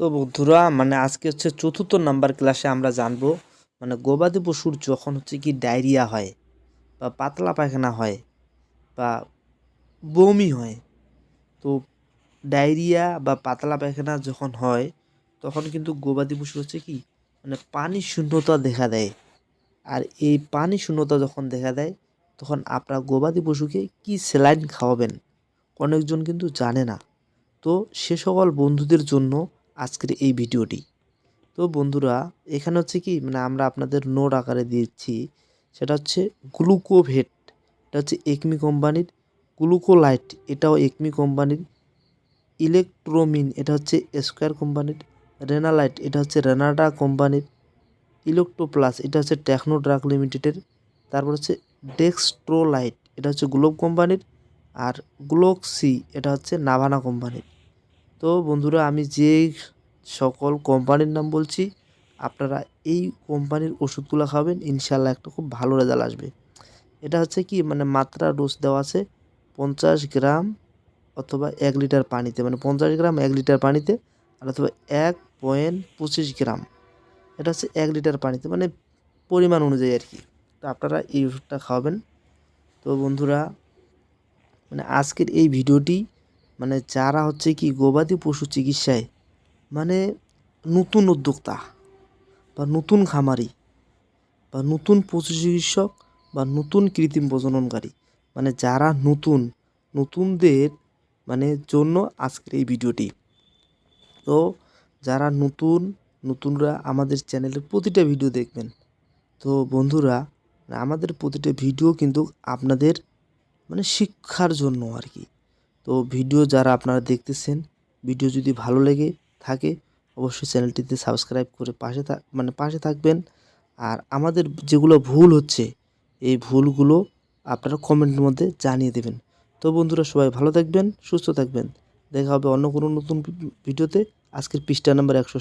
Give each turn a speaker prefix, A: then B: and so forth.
A: তো বন্ধুরা আজকে হচ্ছে চতুর্থ নাম্বার ক্লাসে আমরা জানবো গবাদি পশুর যখন হচ্ছে কি ডায়রিয়া হয় বা পাতলা পায়খানা হয় বা বমি হয়। তো ডায়রিয়া বা পাতলা পায়খানা যখন হয় তখন কিন্তু গবাদি পশুর হচ্ছে কি পানি শূন্যতা দেখা দেয়। আর এই পানি শূন্যতা যখন দেখা দেয় তখন আপনার গবাদি পশুকে কি স্যালাইন খাওয়াবেন অনেকজন কিন্তু জানে না। তো সে সকল বন্ধুদের জন্য আজকের এই ভিডিওটি। তো বন্ধুরা এখানে হচ্ছে কি আমরা আপনাদের নোট আকারে দিচ্ছি, সেটা হচ্ছে গ্লুকোভেট, এটা হচ্ছে একমি কোম্পানির, গ্লুকোলাইট এটাও একমি কোম্পানির, ইলেকট্রোমিন এটা হচ্ছে স্কোয়ার কোম্পানির, রেনালাইট এটা হচ্ছে রেনাডা কোম্পানির, ইলেকট্রোপ্লাস এটা হচ্ছে টেকনো ড্রাগ লিমিটেডের, তারপর হচ্ছে ডেক্সট্রোলাইট এটা হচ্ছে গ্লোব কোম্পানির, আর গ্লোক্সি এটা হচ্ছে নাভানা কোম্পানির। তো বন্ধুরা আমি যে সকল কোম্পানির নাম বলছি আপনারা এই কোম্পানির ওষুধগুলো খাবেন, ইনশাল্লাহ একটা খুব ভালো রেজাল্ট আসবে। এটা হচ্ছে কি মাত্রা ডোজ দেওয়া আছে 50 গ্রাম অথবা 1 লিটার পানিতে, 50 গ্রাম 1 লিটার পানিতে, আর অথবা 1.25 গ্রাম এটা হচ্ছে 1 লিটার পানিতে, পরিমাণ অনুযায়ী আর কি। তো আপনারা এই ওষুধটা খাওয়াবেন। তো বন্ধুরা আজকের এই ভিডিওটি যারা হচ্ছে কি গবাদি পশু চিকিৎসায় নতুন উদ্যোক্তা বা নতুন খামারি বা নতুন পশু চিকিৎসক বা নতুন কৃত্রিম প্রজননকারী, যারা নতুনদের জন্য আজকের এই ভিডিওটি। তো যারা নতুনরা আমাদের চ্যানেলের প্রতিটা ভিডিও দেখবেন। তো বন্ধুরা আমাদের প্রতিটা ভিডিও কিন্তু আপনাদের শিক্ষার জন্য আর কি। তো ভিডিও যারা আপনারা দেখতেছেন, ভিডিও যদি ভালো লেগে থাকে অবশ্যই চ্যানেলটিতে সাবস্ক্রাইব করে পাশে থাকবেন। আর আমাদের যেগুলো ভুল হচ্ছে এই ভুলগুলো আপনারা কমেন্টের মধ্যে জানিয়ে দেবেন। তো বন্ধুরা সবাই ভালো থাকবেন, সুস্থ থাকবেন। দেখা হবে অন্য কোনো নতুন ভিডিওতে। আজকের পৃষ্ঠা নাম্বার 100।